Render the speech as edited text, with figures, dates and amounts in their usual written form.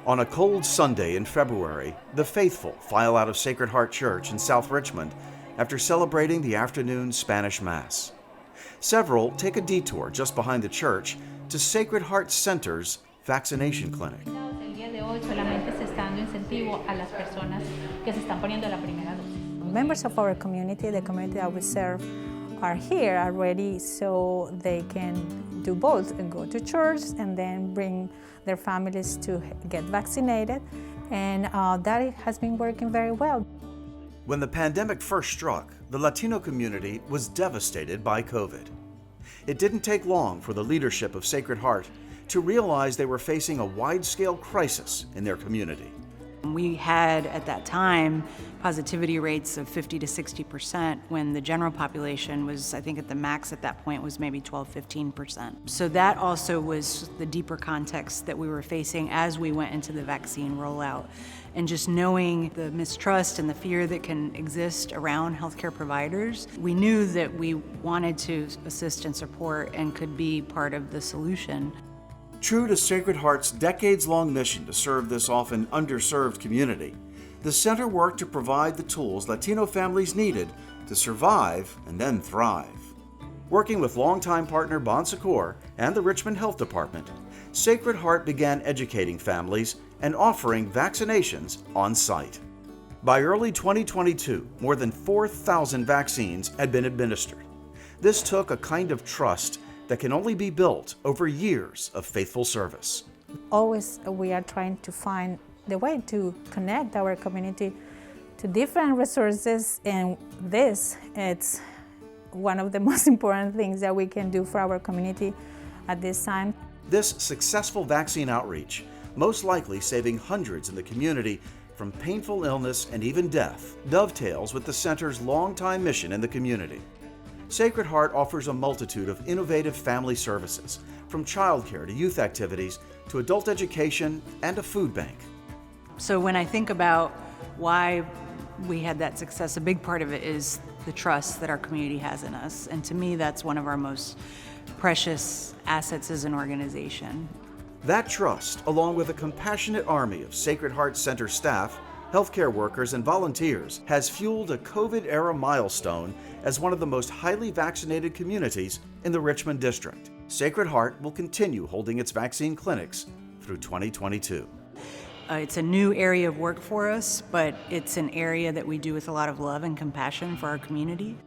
On a cold Sunday in February, the faithful file out of Sacred Heart Church in South Richmond after celebrating the afternoon Spanish Mass. Several take a detour just behind the church to Sacred Heart Center's vaccination clinic. Members of our community, the community that we serve, are here already, so they can do both and go to church and then bring their families to get vaccinated, and that has been working very well. When the pandemic first struck, the Latino community was devastated by COVID. It didn't take long for the leadership of Sacred Heart to realize they were facing a wide-scale crisis in their community. We had, at that time, positivity rates of 50 to 60% when the general population was, I think at the max at that point, was maybe 12-15%. So that also was the deeper context that we were facing as we went into the vaccine rollout. And just knowing the mistrust and the fear that can exist around healthcare providers, we knew that we wanted to assist and support and could be part of the solution. True to Sacred Heart's decades-long mission to serve this often underserved community, the center worked to provide the tools Latino families needed to survive and then thrive. Working with longtime partner Bon Secours and the Richmond Health Department, Sacred Heart began educating families and offering vaccinations on site. By early 2022, more than 4,000 vaccines had been administered. This took a kind of trust that can only be built over years of faithful service. Always we are trying to find the way to connect our community to different resources, and it's one of the most important things that we can do for our community at this time. This successful vaccine outreach, most likely saving hundreds in the community from painful illness and even death, dovetails with the center's longtime mission in the community. Sacred Heart offers a multitude of innovative family services, from childcare to youth activities to adult education and a food bank. So when I think about why we had that success, a big part of it is the trust that our community has in us. And to me, that's one of our most precious assets as an organization. That trust, along with a compassionate army of Sacred Heart Center staff, healthcare workers, and volunteers, has fueled a COVID-era milestone as one of the most highly vaccinated communities in the Richmond district. Sacred Heart will continue holding its vaccine clinics through 2022. It's a new area of work for us, but it's an area that we do with a lot of love and compassion for our community.